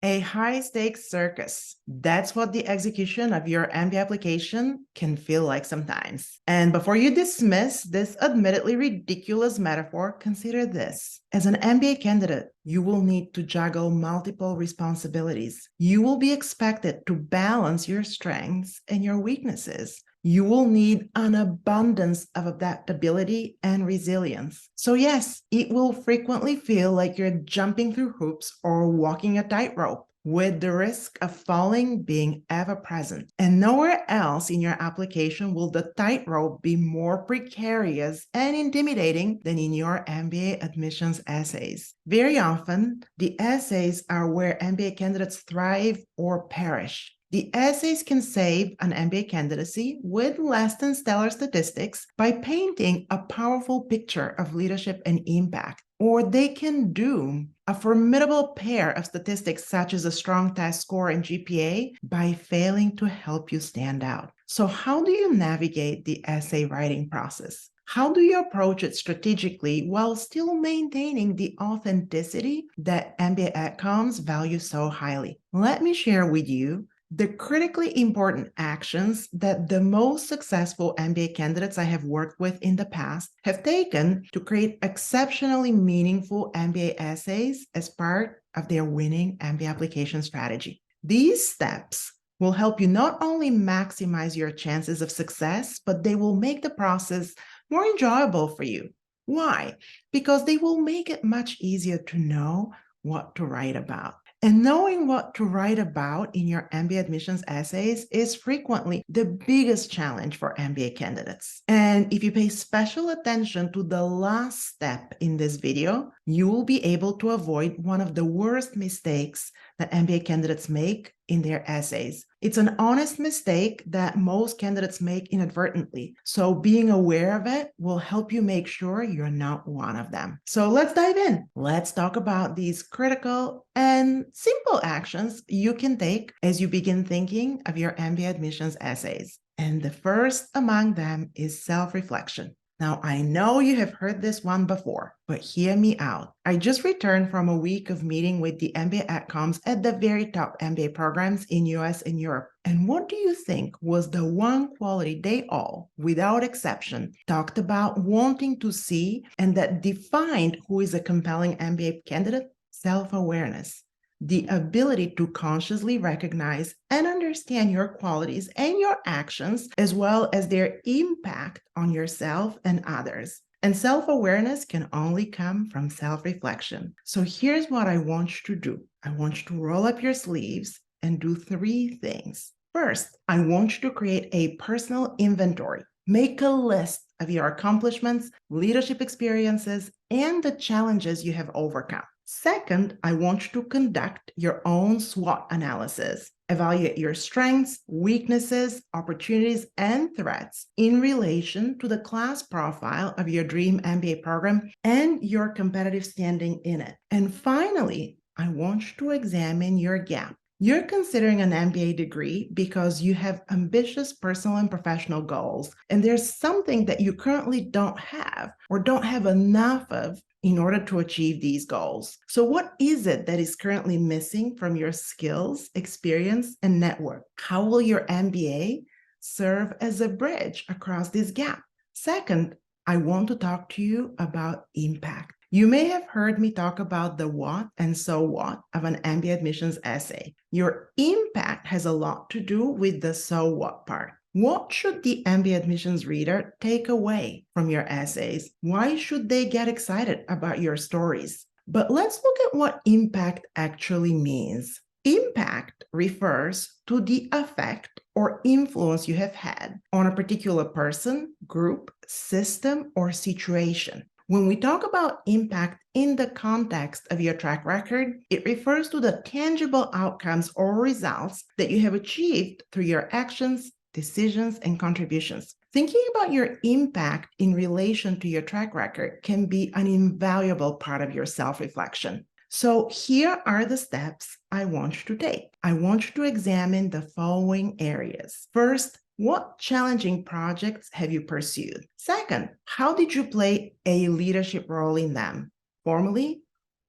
A high-stakes circus. That's what the execution of your MBA application can feel like sometimes. And before you dismiss this admittedly ridiculous metaphor, consider this. As an MBA candidate, you will need to juggle multiple responsibilities. You will be expected to balance your strengths and your weaknesses. You will need an abundance of adaptability and resilience. So yes, it will frequently feel like you're jumping through hoops or walking a tightrope, with the risk of falling being ever present. And nowhere else in your application will the tightrope be more precarious and intimidating than in your MBA admissions essays. Very often, the essays are where MBA candidates thrive or perish. The essays can save an MBA candidacy with less than stellar statistics by painting a powerful picture of leadership and impact, or they can doom a formidable pair of statistics such as a strong test score and GPA by failing to help you stand out. So how do you navigate the essay writing process? How do you approach it strategically while still maintaining the authenticity that MBA outcomes value so highly? Let me share with you the critically important actions that the most successful MBA candidates I have worked with in the past have taken to create exceptionally meaningful MBA essays as part of their winning MBA application strategy. These steps will help you not only maximize your chances of success, but they will make the process more enjoyable for you. Why? Because they will make it much easier to know what to write about. And knowing what to write about in your MBA admissions essays is frequently the biggest challenge for MBA candidates. And if you pay special attention to the last step in this video, you will be able to avoid one of the worst mistakes that MBA candidates make in their essays. It's an honest mistake that most candidates make inadvertently. So being aware of it will help you make sure you're not one of them. So let's dive in. Let's talk about these critical and simple actions you can take as you begin thinking of your MBA admissions essays. And the first among them is self-reflection. Now, I know you have heard this one before, but hear me out. I just returned from a week of meeting with the MBA outcomes at the very top MBA programs in US and Europe. And what do you think was the one quality they all, without exception, talked about wanting to see and that defined who is a compelling MBA candidate? Self-awareness. The ability to consciously recognize and understand your qualities and your actions, as well as their impact on yourself and others. And self-awareness can only come from self-reflection. So here's what I want you to do. I want you to roll up your sleeves and do 3 things. First, I want you to create a personal inventory. Make a list of your accomplishments, leadership experiences, and the challenges you have overcome. Second, I want you to conduct your own SWOT analysis. Evaluate your strengths, weaknesses, opportunities, and threats in relation to the class profile of your dream MBA program and your competitive standing in it. And finally, I want you to examine your gap. You're considering an MBA degree because you have ambitious personal and professional goals, and there's something that you currently don't have or don't have enough of in order to achieve these goals. So what is it that is currently missing from your skills, experience, and network? How will your MBA serve as a bridge across this gap? Second, I want to talk to you about impact. You may have heard me talk about the what and so what of an MBA admissions essay. Your impact has a lot to do with the so what part. What should the MBA admissions reader take away from your essays? Why should they get excited about your stories? But let's look at what impact actually means. Impact refers to the effect or influence you have had on a particular person, group, system, or situation. When we talk about impact in the context of your track record, it refers to the tangible outcomes or results that you have achieved through your actions, decisions, and contributions. Thinking about your impact in relation to your track record can be an invaluable part of your self-reflection. So here are the steps I want you to take. I want you to examine the following areas. First, what challenging projects have you pursued? Second, how did you play a leadership role in them, formally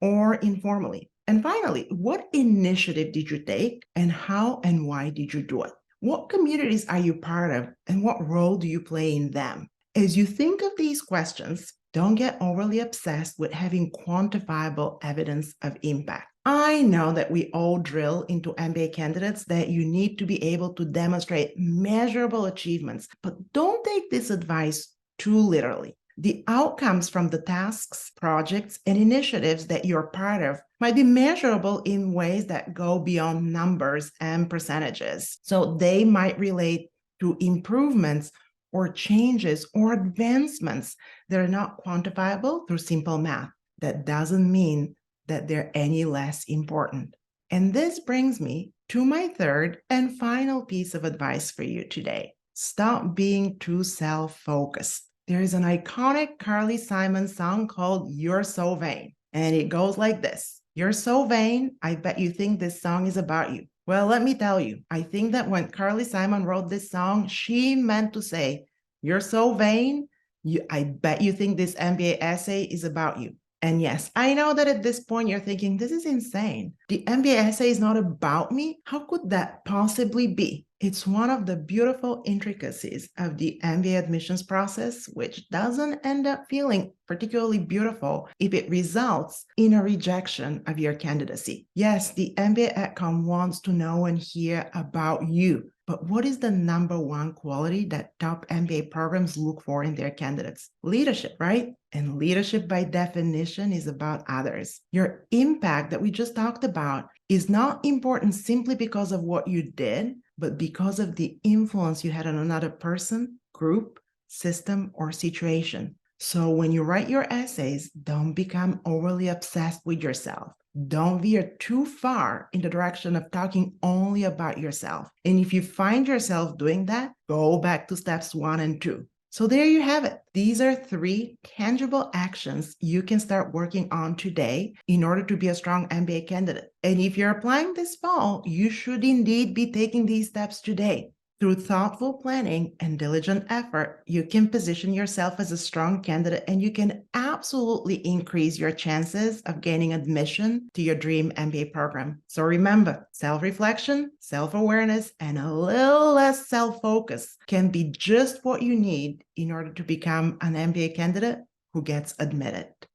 or informally? And finally, what initiative did you take and how and why did you do it? What communities are you part of and what role do you play in them? As you think of these questions, don't get overly obsessed with having quantifiable evidence of impact. I know that we all drill into MBA candidates that you need to be able to demonstrate measurable achievements, but don't take this advice too literally. The outcomes from the tasks, projects, and initiatives that you're part of might be measurable in ways that go beyond numbers and percentages. So they might relate to improvements or changes or advancements that are not quantifiable through simple math. That doesn't mean that they're any less important. And this brings me to my third and final piece of advice for you today. Stop being too self-focused. There is an iconic Carly Simon song called You're So Vain, and it goes like this. You're so vain, I bet you think this song is about you. Well, let me tell you, I think that when Carly Simon wrote this song, she meant to say, you're so vain, I bet you think this MBA essay is about you. And yes, I know that at this point you're thinking, this is insane. The MBA essay is not about me. How could that possibly be? It's one of the beautiful intricacies of the MBA admissions process, which doesn't end up feeling particularly beautiful if it results in a rejection of your candidacy. Yes, the MBA AdCom wants to know and hear about you. But what is the number one quality that top MBA programs look for in their candidates? Leadership, right? And leadership by definition is about others. Your impact that we just talked about is not important simply because of what you did, but because of the influence you had on another person, group, system, or situation. So when you write your essays, don't become overly obsessed with yourself. Don't veer too far in the direction of talking only about yourself. And if you find yourself doing that, go back to steps 1 and 2. So there you have it. These are 3 tangible actions you can start working on today in order to be a strong MBA candidate. And if you're applying this fall, you should indeed be taking these steps today. Through thoughtful planning and diligent effort, you can position yourself as a strong candidate and you can absolutely increase your chances of gaining admission to your dream MBA program. So remember, self-reflection, self-awareness, and a little less self-focus can be just what you need in order to become an MBA candidate who gets admitted.